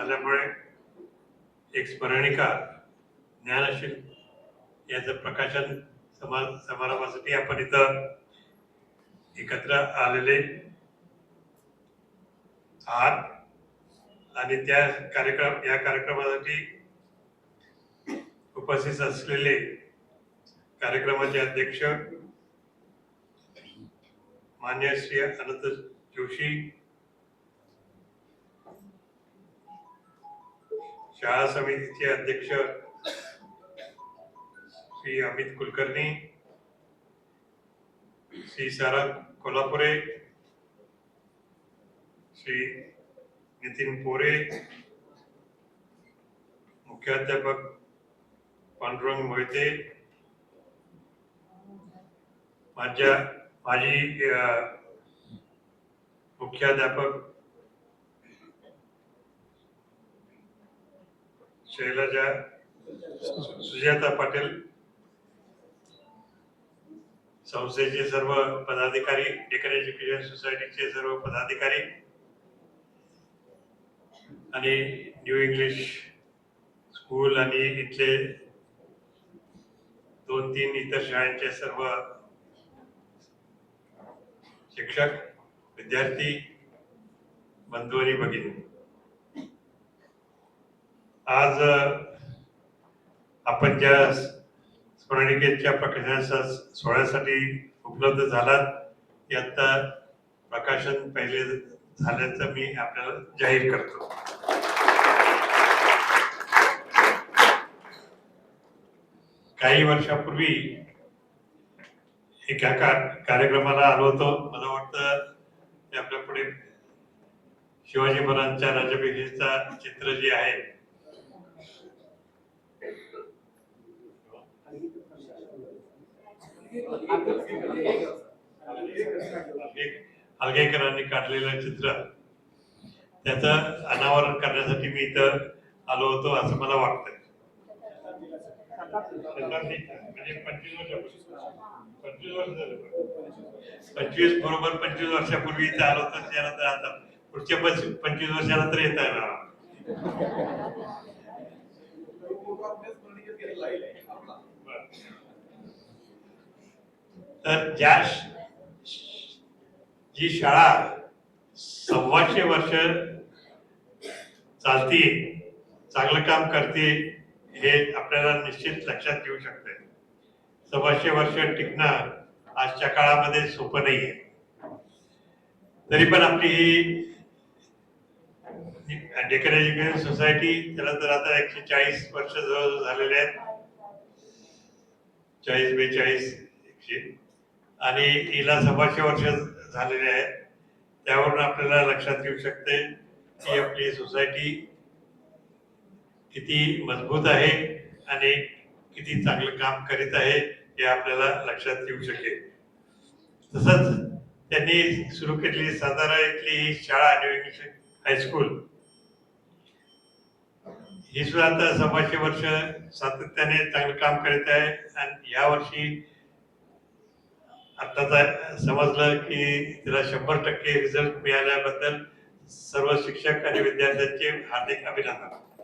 झाल्यामुळे एक स्मरणिका ज्ञानशील याचं प्रकाशन समारंभासाठी आपण इथं एकत्र आलेले आहात आणि या कार्यक्रमासाठी उपस्थित असलेले कार्यक्रमाचे अध्यक्ष मान्य श्री अनंत जोशी, शाळा समितीचे अध्यक्ष श्री अमित कुलकर्णी, श्री सारंग कोल्हापुरे, श्री नितीन पोरे, मुख्याध्यापक पांडुरंग मोहिते, माजी मुख्याध्यापक शैलजा सुजाता पाटील, संस्थेचे सर्व पदाधिकारी, डेक्कन एज्युकेशन सोसायटीचे सर्व पदाधिकारी आणि न्यू इंग्लिश स्कूल आणि इथले 2-3 इतर शाळांचे सर्व शिक्षक, विद्यार्थी बंधू आणि भगिनी, आज आपण ज्या स्मरणिकेच्या प्रकाशनाच्या सोहळ्यासाठी उपलब्ध झालात यात प्रकाशन पहिले झाल्याचं मी आपल्याला जाहीर करतो. काही वर्षापूर्वी एका कार्यक्रमाला आलो होतो. मला वाटतं आपल्या पुढे शिवाजी महाराजांच्या राज्याभिषेकाचा चित्र जे आहे हलगेकरांनी काढलेलं चित्र, त्याचं अनावरण करण्यासाठी मी इथं आलो होतो असं मला वाटतंय. म्हणजे 25 बरोबर 25 वर्षापूर्वी इथं आलो होतो. त्यानंतर आता पुढच्या 25 वर्षानंतर येत आहे ना. तर जी शाळा 125 वर्ष चालती, चांगलं काम करते, हे आपल्याला निश्चित लक्षात घेऊ शकते. 125 वर्ष टिकणं आजच्या काळामध्ये सोपं नाहीये. तरी पण आपली ही डेक्कन एज्युकेशन सोसायटी, त्याला तर आता 140 वर्ष जवळ झालेले आहेत, 40-42 आणि हिला 125 वर्ष झालेले आहेत. त्यावरून आपल्याला लक्षात येऊ शकते की आपली सोसायटी किती मजबूत आहे आणि किती चांगलं काम करीत आहे हे आपल्याला लक्षात येऊ शकेल. तसंच त्यांनी सुरू केलेली सातारा इथली ही शाळा न्यू इंग्लिश हायस्कूल, ही सुद्धा आता 125 वर्ष सातत्याने चांगलं काम करीत आहे. आणि या वर्षी आता समजलं की तिला 100% रिझल्ट मिळाल्याबद्दल सर्व शिक्षक आणि विद्यार्थ्यांचे हार्दिक अभिनंदन.